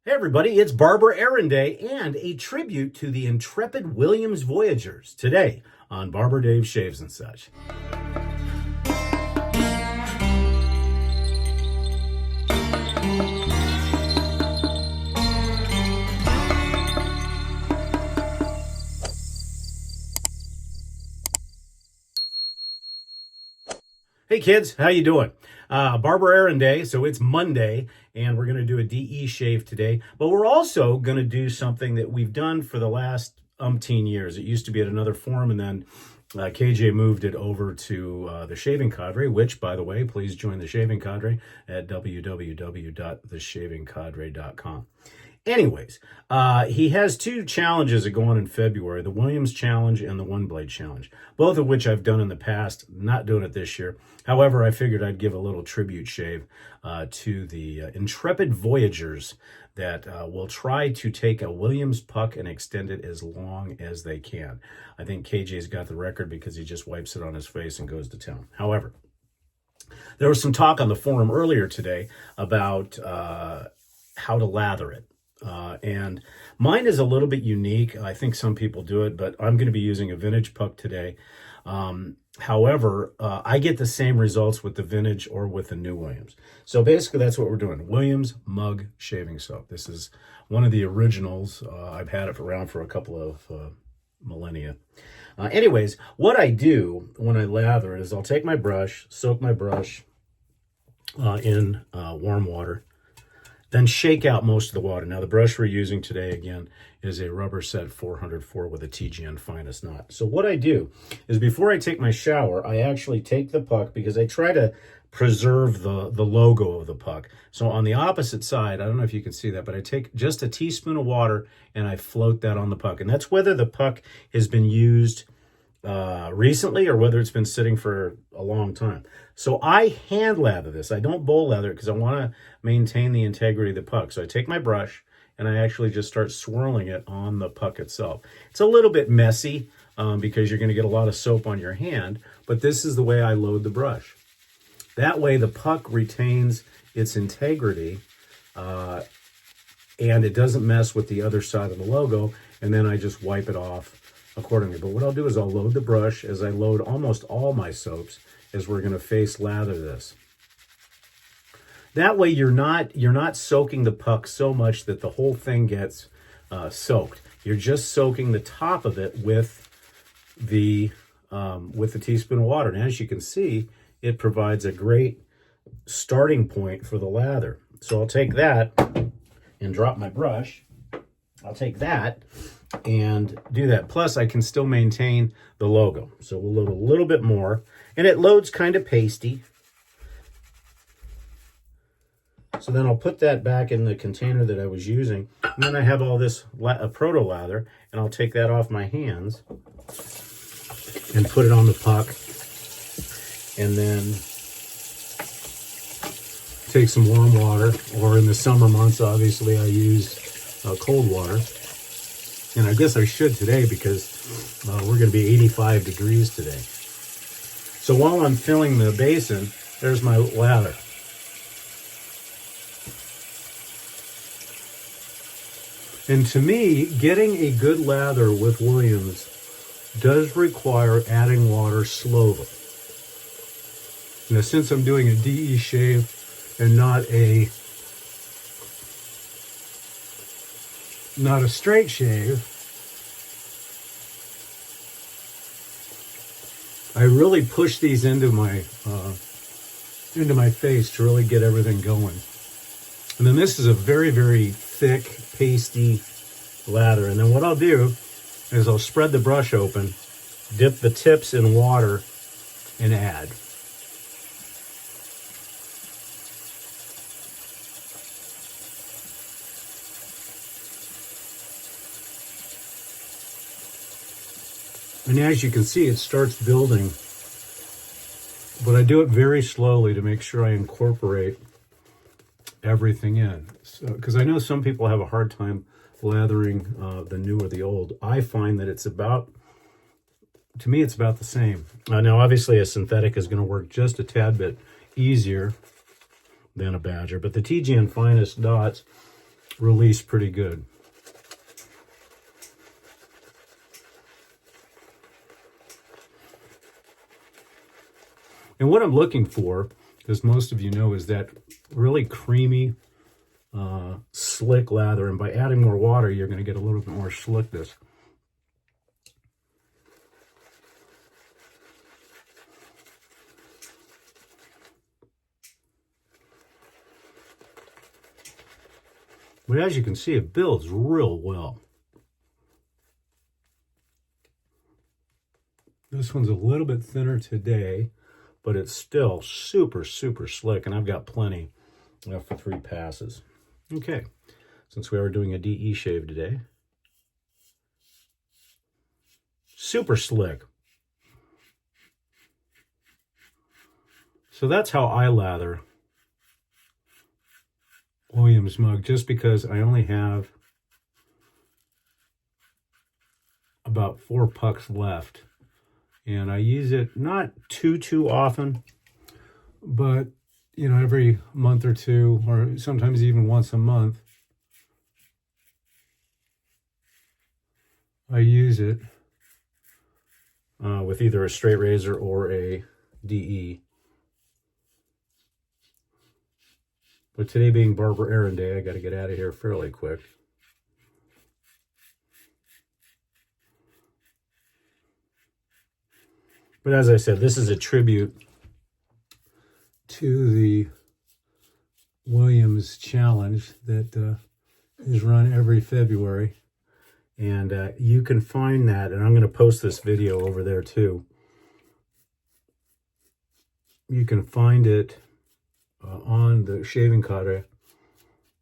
Hey everybody, it's Barber Aaron Day and a tribute to the intrepid Williams Voyagers today on Barber Dave Shaves and Such. Hey kids, how you doing? Barber Aaron Day, so it's Monday, and we're going to do a DE shave today. But we're also going to do something that we've done for the last umpteen years. It used to be at another forum, and then KJ moved it over to the Shaving Cadre, which, by the way, please join the Shaving Cadre at www.theshavingcadre.com. Anyways, he has two challenges that go on in February, the Williams Challenge and the One Blade Challenge, both of which I've done in the past, not doing it this year. However, I figured I'd give a little tribute shave to the intrepid Voyagers that will try to take a Williams puck and extend it as long as they can. I think KJ's got the record because he just wipes it on his face and goes to town. However, there was some talk on the forum earlier today about how to lather it. And mine is a little bit unique. I think some people do it, but I'm going to be using a vintage puck today. However, I get the same results with the vintage or with the new Williams. So basically that's what we're doing. Williams Mug Shaving Soap. This is one of the originals. I've had it around for a couple of millennia. Anyways, what I do when I lather it is I'll take my brush, soak my brush in warm water, then shake out most of the water. Now, the brush we're using today, again, is a rubber set 404 with a TGN finest knot. So what I do is before I take my shower, I actually take the puck because I try to preserve the logo of the puck. So on the opposite side, I don't know if you can see that, but I take just a teaspoon of water and I float that on the puck. And that's whether the puck has been used recently or whether it's been sitting for a long time. So I hand lather this. I don't bowl lather it because I want to maintain the integrity of the puck. So I take my brush and I actually just start swirling it on the puck itself. It's a little bit messy because you're going to get a lot of soap on your hand, but this is the way I load the brush. That way the puck retains its integrity and it doesn't mess with the other side of the logo, and then I just wipe it off accordingly. But what I'll do is I'll load the brush as I load almost all my soaps as we're going to face lather this. That way you're not soaking the puck so much that the whole thing gets soaked. You're just soaking the top of it with the teaspoon of water. And as you can see, it provides a great starting point for the lather. So I'll take that and drop my brush. I'll take that and do that. Plus, I can still maintain the logo. So we'll load a little bit more. And it loads kind of pasty. So then I'll put that back in the container that I was using. And then I have all this proto lather, and I'll take that off my hands and put it on the puck. And then take some warm water, or in the summer months, obviously, I use cold water. And I guess I should today because we're going to be 85 degrees today. So while I'm filling the basin, there's my lather. And to me, getting a good lather with Williams does require adding water slowly. Now, since I'm doing a DE shave and not a straight shave, I really push these into my face to really get everything going. And then this is a very, very thick, pasty lather. And then what I'll do is I'll spread the brush open, dip the tips in water, and add. And as you can see, it starts building, but I do it very slowly to make sure I incorporate everything in. So, because I know some people have a hard time lathering the new or the old. I find that it's about, to me, it's about the same. Now, obviously, a synthetic is going to work just a tad bit easier than a Badger. But the TGN Finest dots release pretty good. And what I'm looking for, as most of you know, is that really creamy, slick lather. And by adding more water, you're going to get a little bit more slickness. But as you can see, it builds real well. This one's a little bit thinner today, but it's still super, super slick, and I've got plenty for 3 passes. Okay, since we are doing a DE shave today. Super slick. So that's how I lather Williams mug, just because I only have about 4 pucks left. And I use it not too often, but, you know, every month or two, or sometimes even once a month, I use it with either a straight razor or a DE. But today being Barber Errand Day, I got to get out of here fairly quick. But as I said, this is a tribute to the Williams Challenge that is run every February. And you can find that, and I'm going to post this video over there too. You can find it on the shaving cadre.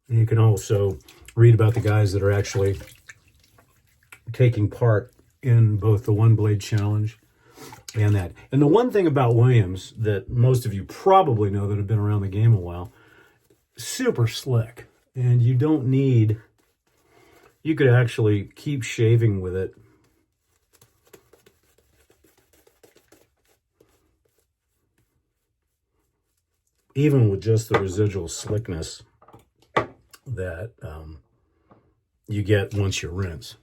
And you can also read about the guys that are actually taking part in both the One Blade Challenge and that. And the one thing about Williams that most of you probably know that have been around the game a while, super slick. And you don't need, you could actually keep shaving with it even with just the residual slickness that you get once you rinse.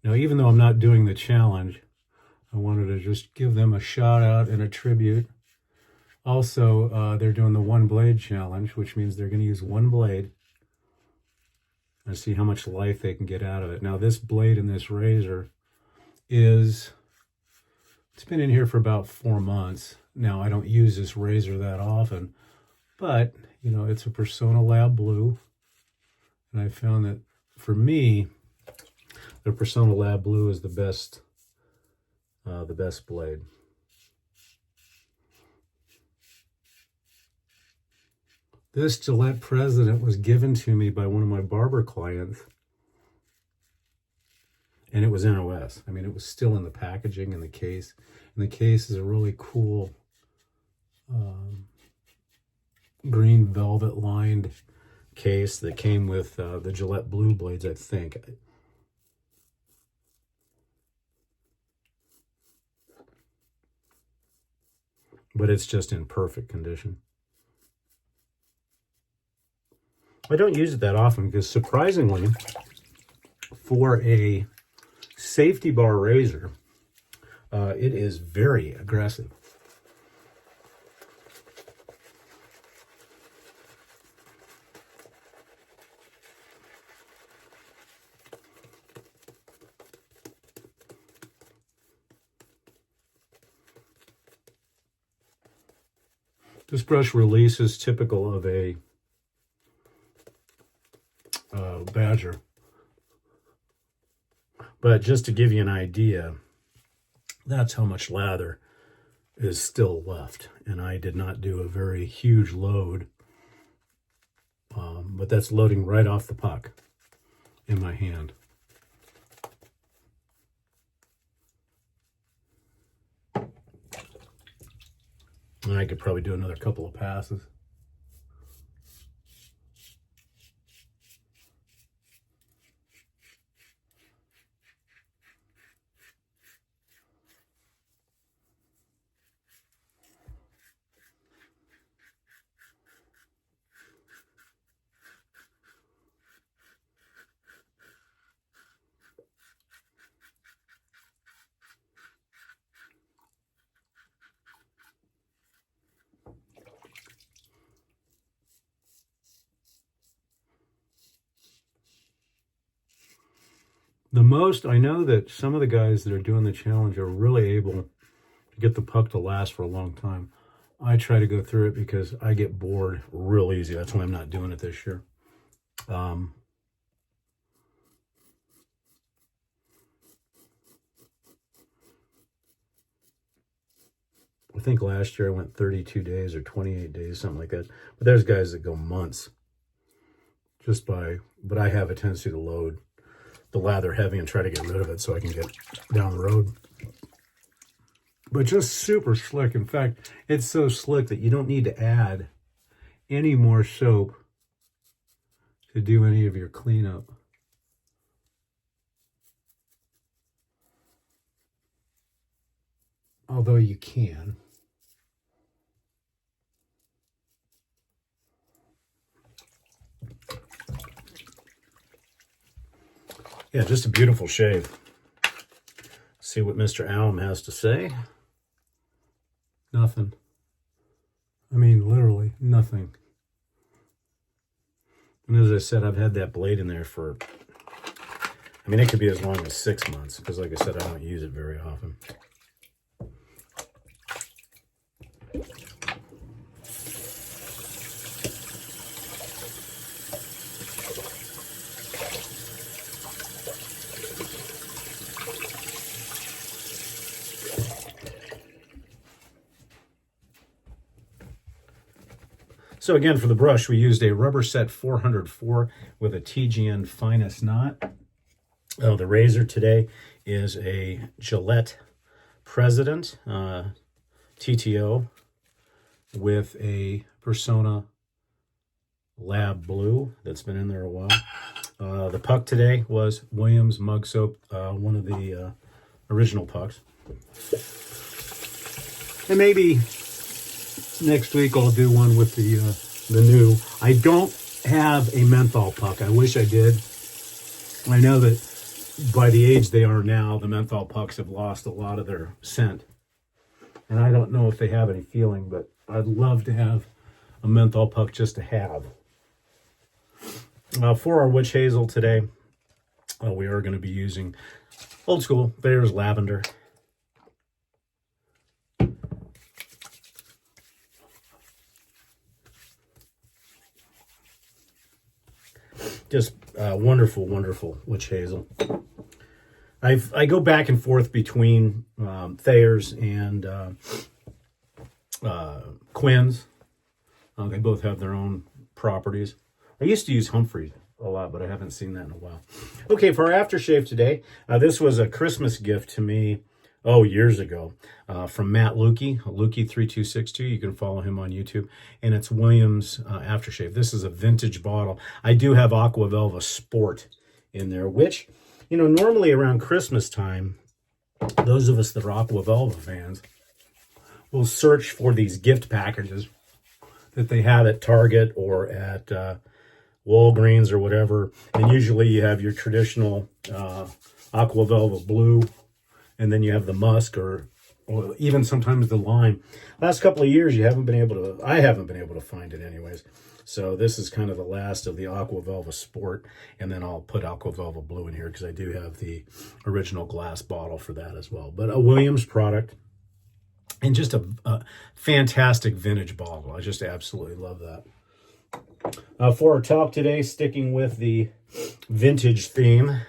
Now, even though I'm not doing the challenge, I wanted to just give them a shout out and a tribute. Also, they're doing the One Blade Challenge, which means they're going to use one blade and see how much life they can get out of it. Now, this blade and this razor it's been in here for about 4 months. Now, I don't use this razor that often, but, you know, it's a Persona Lab Blue. And I found that, for me, the Persona Lab Blue is the best blade. This Gillette President was given to me by one of my barber clients, and it was NOS. I mean, it was still in the packaging and the case. And the case is a really cool green velvet lined case that came with the Gillette Blue blades, I think. But it's just in perfect condition. I don't use it that often because, surprisingly, for a safety bar razor, it is very aggressive. This brush release is typical of a Badger. But just to give you an idea, that's how much lather is still left. And I did not do a very huge load, but that's loading right off the puck in my hand. And I could probably do another couple of passes. I know that some of the guys that are doing the challenge are really able to get the puck to last for a long time. I try to go through it because I get bored real easy. That's why I'm not doing it this year. I think last year I went 32 days or 28 days, something like that. But there's guys that go months but I have a tendency to load the lather heavy and try to get rid of it so I can get down the road. But just super slick. In fact, it's so slick that you don't need to add any more soap to do any of your cleanup. Although you can. Yeah, just a beautiful shave. See what Mr. Allen has to say. Nothing. I mean, literally nothing. And as I said, I've had that blade in there for, I mean, it could be as long as 6 months, because like I said, I don't use it very often. So again, for the brush, we used a rubber set 404 with a TGN finest knot. The razor today is a Gillette President TTO with a Persona Lab Blue that's been in there a while. The puck today was Williams Mug Soap, one of the original pucks. And maybe next week I'll do one with the new. I don't have a menthol puck. I wish I did. I know that by the age they are now, the menthol pucks have lost a lot of their scent. And I don't know if they have any feeling, but I'd love to have a menthol puck just to have. For our witch hazel today, we are going to be using old school Thayer's Lavender. Just wonderful, wonderful witch hazel. I go back and forth between Thayer's and Quinn's. They both have their own properties. I used to use Humphrey a lot, but I haven't seen that in a while. Okay, for our aftershave today, this was a Christmas gift to me, years ago, from Matt Lukey, Lukey3262. You can follow him on YouTube. And it's Williams aftershave. This is a vintage bottle. I do have Aqua Velva Sport in there, which, you know, normally around Christmas time, those of us that are Aqua Velva fans will search for these gift packages that they have at Target or at Walgreens or whatever. And usually you have your traditional Aqua Velva Blue, and then you have the musk or even sometimes the lime. Last couple of years, I haven't been able to find it anyways. So this is kind of the last of the Aqua Velva Sport, and then I'll put Aqua Velva Blue in here because I do have the original glass bottle for that as well. But a Williams product, and just a fantastic vintage bottle. I just absolutely love that. For our talk today, sticking with the vintage theme,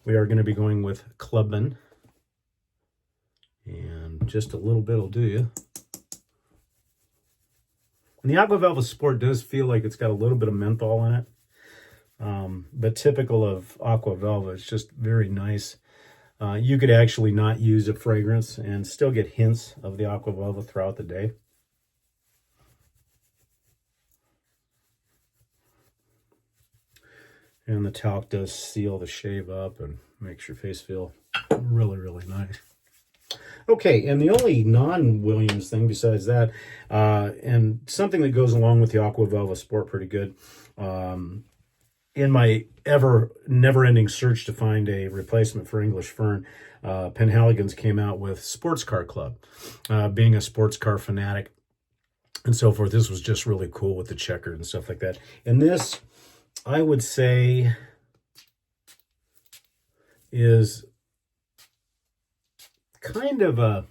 we are going to be going with Clubman. And just a little bit will do you. And the Aqua Velva Sport does feel like it's got a little bit of menthol in it. But typical of Aqua Velva, it's just very nice. You could actually not use a fragrance and still get hints of the Aqua Velva throughout the day. And the talc does seal the shave up and makes your face feel really, really nice. Okay, and the only non-Williams thing besides that, and something that goes along with the Aqua Velva Sport pretty good, in my never-ending search to find a replacement for English Fern, Penhaligon's came out with Sports Car Club. Being a sports car fanatic and so forth, this was just really cool with the checkered and stuff like that. And this, I would say, is kind of a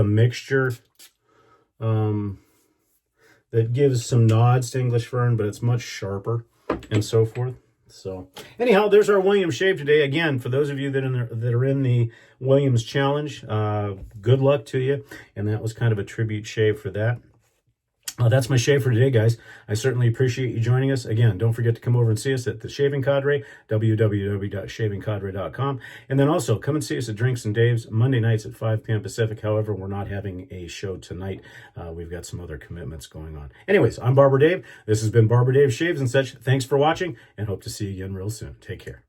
mixture that gives some nods to English Fern, but it's much sharper and so forth. So anyhow, there's our Williams shave today. Again, for those of you that are in the Williams challenge, good luck to you. And that was kind of a tribute shave for that. That's my shave for today, guys. I certainly appreciate you joining us. Again, don't forget to come over and see us at the Shaving Cadre, www.shavingcadre.com. And then also come and see us at Drinks and Dave's Monday nights at 5 p.m. Pacific. However, we're not having a show tonight. We've got some other commitments going on. Anyways, I'm Barber Dave. This has been Barber Dave Shaves and Such. Thanks for watching, and hope to see you again real soon. Take care.